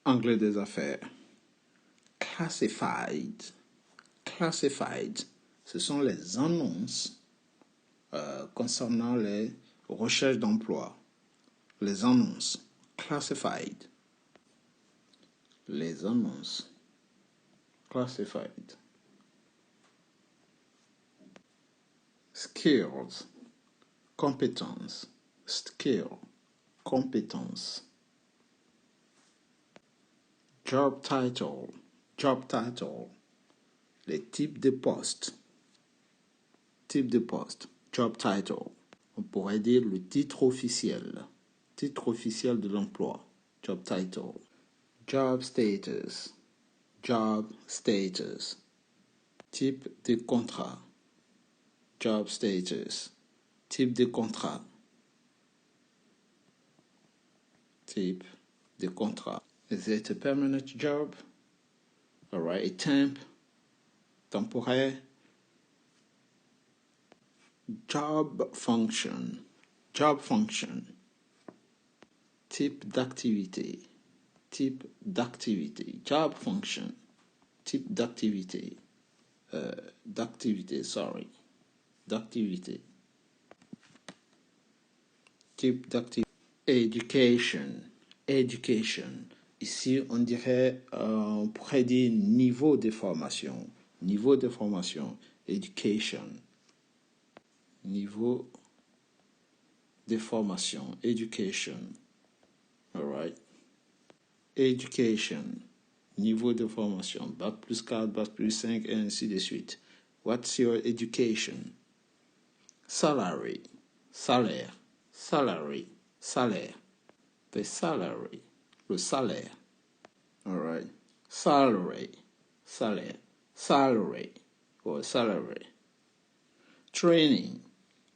Anglais des affaires. Classified. Classified. Ce sont les annonces concernant les recherches d'emploi. Les annonces. Classified. Les annonces. Classified. Skills. Compétence. Skill. Compétence. Job title. Job title. Les types de postes. Type de poste. Job title. On pourrait dire le titre officiel. Titre officiel de l'emploi. Job title. Job status. Job status. Type de contrat. Job status. Type de contrat. Type de contrat. Is it a permanent job? Alright, a temp. Temporaire. Job function. Job function. Type d'activité. Type d'activité. Job function. Type d'activité. D'activité. Type d'activité. Education. Education. Ici, on dirait, on pourrait dire niveau de formation. Niveau de formation. Education. Niveau de formation. Education. Alright. Education. Niveau de formation. Bac plus 4, Bac plus 5, et ainsi de suite. What's your education? Salary. Salaire. Salary. Salaire. The salary. Le salaire. Alright. Salary. Salaire. Salary. Or salary. Training.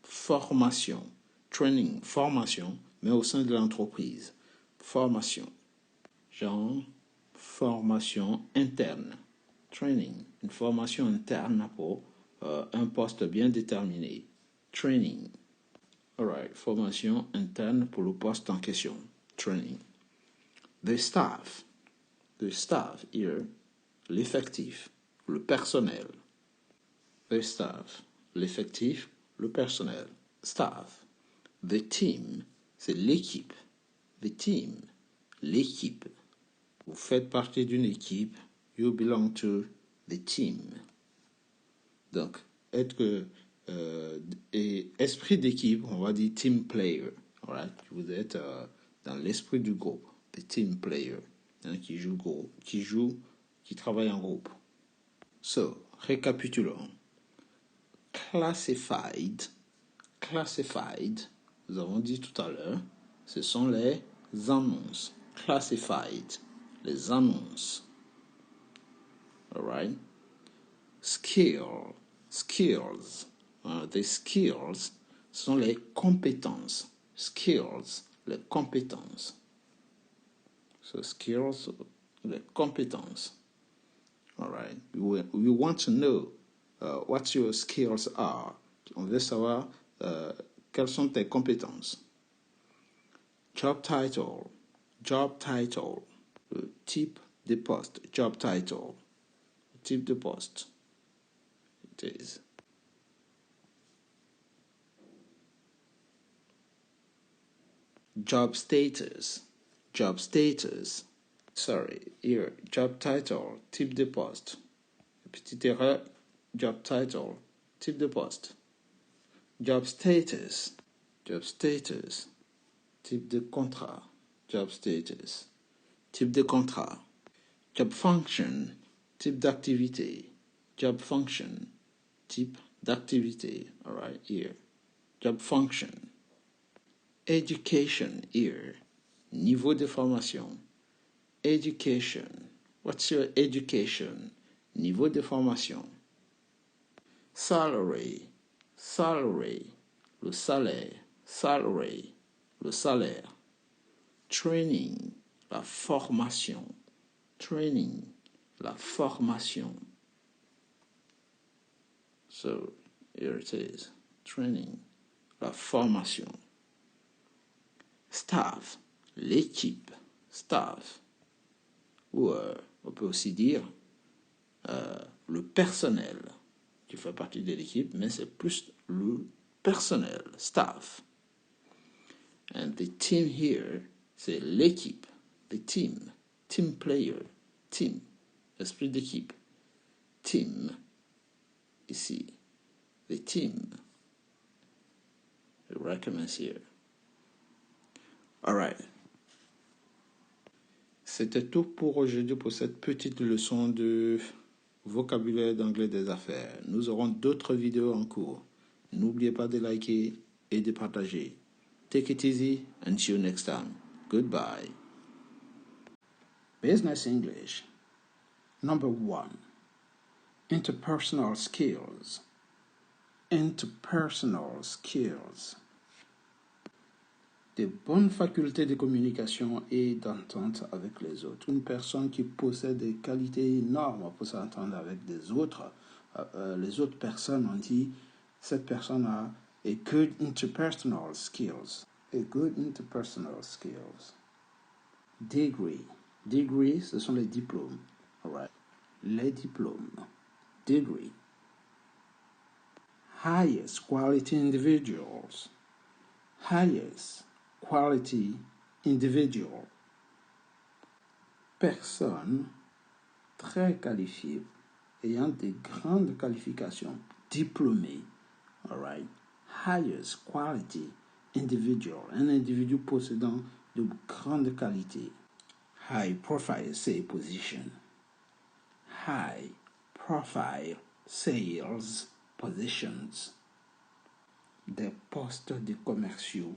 Formation. Training. Formation. Mais au sein de l'entreprise. Formation. Genre, formation interne. Training. Une formation interne pour un poste bien déterminé. Training. Alright. Formation interne pour le poste en question. Training. The staff. The staff here. L'effectif. Le personnel. The staff. L'effectif. Le personnel. Staff. The team. C'est l'équipe. The team. L'équipe. Vous faites partie d'une équipe. You belong to the team. Donc, être et esprit d'équipe, on va dire team player. Alright? Vous êtes dans l'esprit du groupe. The team player. Hein, qui travaille en groupe. So, récapitulons. Classified. Classified. Nous avons dit tout à l'heure, ce sont les annonces. Classified. Les annonces. Alright? Skill. Skills. The skills sont les compétences. Skills, les compétences. So skills, les compétences. Alright? We want to know what your skills are. On veut savoir quelles sont tes compétences. Job title. Job title. Le type de poste. Job title. Le type de poste. It is. Job status. Job status. Sorry, here. Job title. Type de poste. Petite erreur. Job title. Type de poste. Job status. Job status. Type de contrat. Job status. Type de contrat. Job function. Type d'activité. Job function. Type d'activité. Alright, here. Job function. Education, here. Niveau de formation. Education. What's your education? Niveau de formation. Salary. Salary. Le salaire. Salary. Le salaire. Training. La formation. Training. La formation. So, here it is. Training. La formation. Staff. L'équipe. Staff. Ou on peut aussi dire le personnel. Tu fais partie de l'équipe, mais c'est plus le personnel, staff. And the team here, c'est l'équipe, the team player, team, esprit d'équipe, team, ici, the team. I recommend here. All right. C'était tout pour aujourd'hui pour cette petite leçon de vocabulaire d'anglais des affaires. Nous aurons d'autres vidéos en cours. N'oubliez pas de liker et de partager. Take it easy and see you next time. Goodbye. Business English. Number 1. Interpersonal skills. Interpersonal skills. Des bonnes facultés de communication et d'entente avec les autres. Une personne qui possède des qualités énormes pour s'entendre avec des autres. Les autres personnes ont dit, cette personne a a good interpersonal skills. A good interpersonal skills. Degree. Degree, ce sont les diplômes. All right. Les diplômes. Degree. Highest quality individuals. Highest quality individual. Personne très qualifiée, ayant de grandes qualifications, diplômé. All right. Highest quality individual. Un individu possédant de grandes qualités. High profile sales position. High profile sales positions. Des postes de commerciaux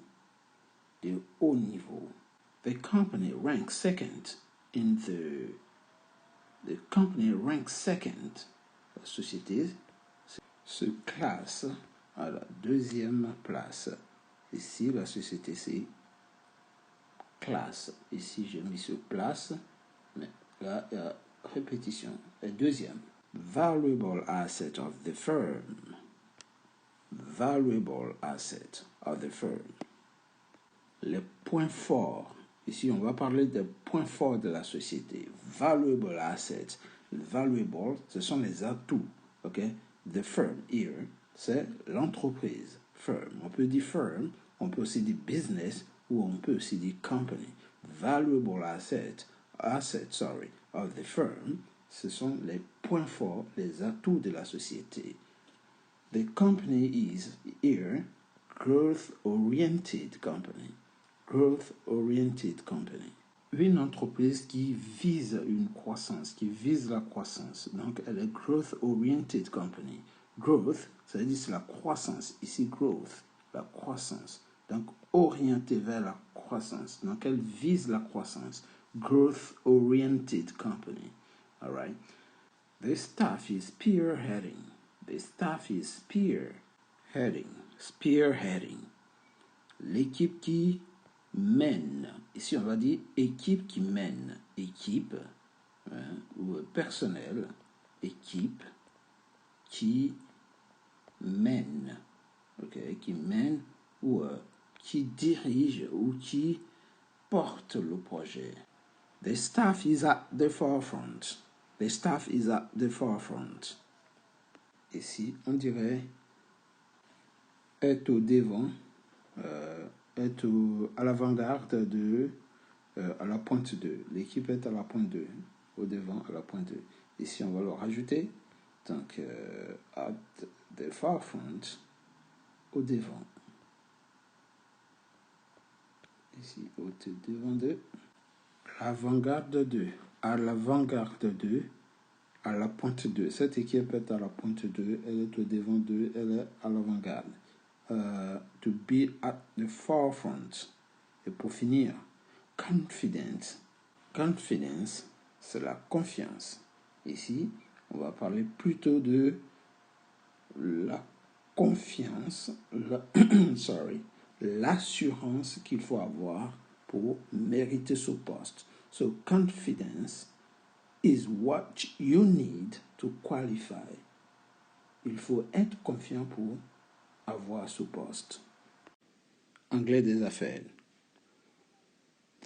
de haut niveau. The company ranks second in the company ranks second. La société se classe à la deuxième place. Ici, la société c'est classe. Ici, j'ai mis sur place, mais là, il y a répétition. La deuxième. Valuable asset of the firm. Valuable asset of the firm. Les points forts. Ici, on va parler des points forts de la société. Valuable assets. Valuable, ce sont les atouts. OK? The firm, here, c'est l'entreprise. Firm. On peut dire firm, on peut aussi dire business, ou on peut aussi dire company. Valuable assets of the firm, ce sont les points forts, les atouts de la société. The company is here growth-oriented company. Growth-oriented company. Une entreprise qui vise une croissance, qui vise la croissance. Donc, elle est growth-oriented company. Growth, ça veut dire c'est la croissance. Ici, growth, la croissance. Donc, orientée vers la croissance. Donc, elle vise la croissance. Growth-oriented company. All right. The staff is spearheading. The staff is spearheading. Spearheading. L'équipe qui mène. Ici, on va dire équipe qui mène. Équipe, ou personnel. Équipe qui mène. OK, qui mène ou qui dirige ou qui porte le projet. The staff is at the forefront. The staff is at the forefront. Ici, on dirait est au devant, est à l'avant-garde de, à la pointe 2. L'équipe est à la pointe 2, au devant, à la pointe 2. Ici, on va le rajouter. Donc, at the forefront, au devant. Ici, au devant de l'avant-garde 2. À l'avant-garde 2, à la pointe 2. Cette équipe est à la pointe 2, elle est au devant 2, elle est à l'avant-garde. To be at the forefront. Et pour finir, confidence. Confidence, c'est la confiance. Ici, on va parler plutôt de la confiance, l'assurance qu'il faut avoir pour mériter ce poste. So confidence is what you need to qualify. Il faut être confiant pour avoir ce poste. Anglais des affaires.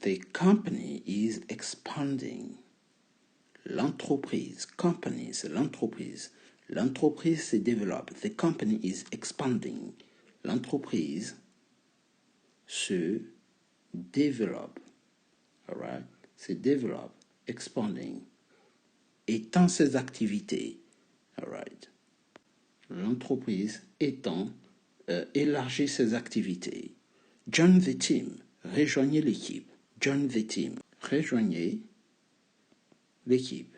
The company is expanding. L'entreprise, company, c'est l'entreprise. L'entreprise se développe. The company is expanding. L'entreprise se développe. All right? Se développe, expanding. Étend ses activités. All right? L'entreprise étend, élargit ses activités. Join the team. Rejoignez l'équipe. Join the team. Rejoignez l'équipe.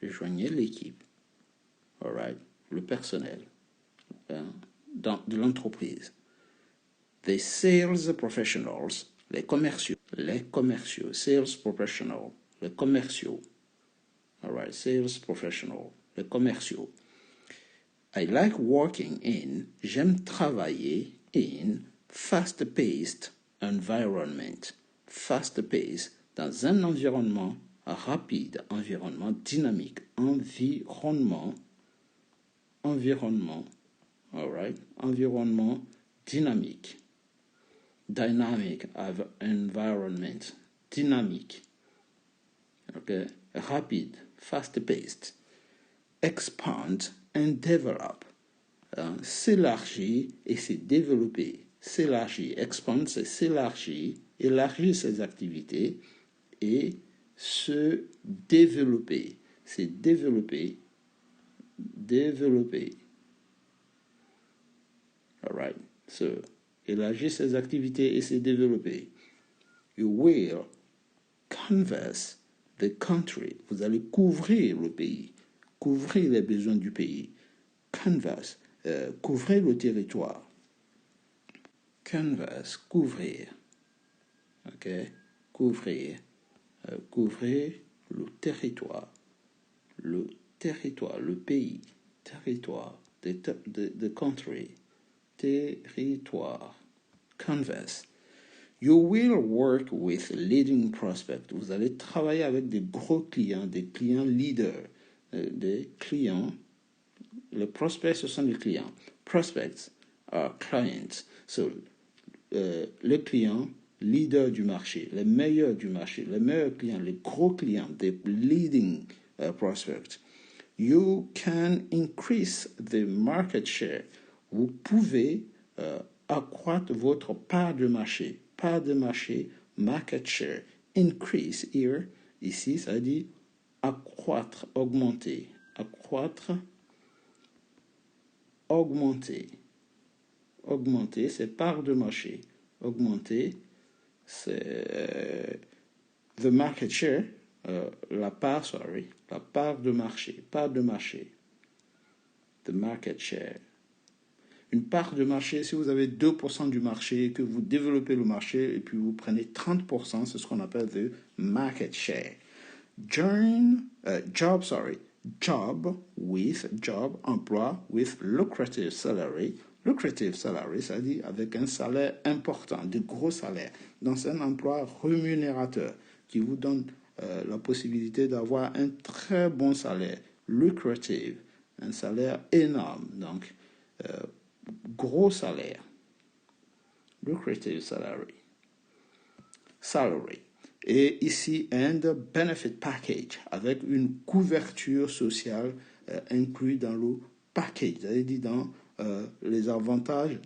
Rejoignez l'équipe. All right? Le personnel de l'entreprise. The sales professionals, les commerciaux, sales professional, les commerciaux. All right? Sales professional, les commerciaux. I like working in, j'aime travailler in fast-paced environment. Fast-paced, dans un environnement rapide, environnement dynamique, environnement, all right, environnement dynamique. Dynamic environment, dynamique, okay, rapide, fast-paced. Expand and develop, s'élargir et se développer. S'élargir, expand, c'est s'élargir, élargir ses activités et se développer. C'est développer. All right, so élargir ses activités et se développer. You will canvass the country. Vous allez couvrir le pays. Couvrir les besoins du pays. Canvas, couvrir le territoire. Canvas, couvrir. Ok, couvrir. Couvrir le territoire. Le territoire, le pays. Territoire, the country. Territoire. Canvas. You will work with leading prospects. Vous allez travailler avec des gros clients, des clients leaders. Des clients, les prospects, ce sont des clients. Prospects are clients. So, les clients, leaders du marché, les meilleurs du marché, les meilleurs clients, les gros clients, des leading prospects. You can increase the market share. Vous pouvez accroître votre part de marché. Part de marché, market share. Increase here, ici, ça dit accroître, augmenter. Accroître, augmenter. Augmenter, c'est part de marché. Augmenter, c'est the market share, la part de marché. Part de marché. The market share. Une part de marché, si vous avez 2% du marché, que vous développez le marché et puis vous prenez 30%, c'est ce qu'on appelle the market share. Job, emploi, with lucrative salary. Lucrative salary, c'est-à-dire avec un salaire important, de gros salaires. Donc c'est un emploi rémunérateur qui vous donne la possibilité d'avoir un très bon salaire. Lucrative, un salaire énorme, donc gros salaire. Lucrative salary. Et ici, and benefit package, avec une couverture sociale inclue dans le package, c'est-à-dire dans les avantages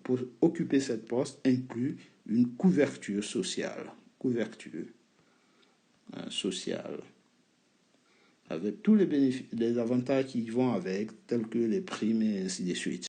pour occuper cette poste inclut une couverture sociale. Couverture sociale. Avec tous les bénéfices, les avantages qui vont avec, tels que les primes et ainsi de suite.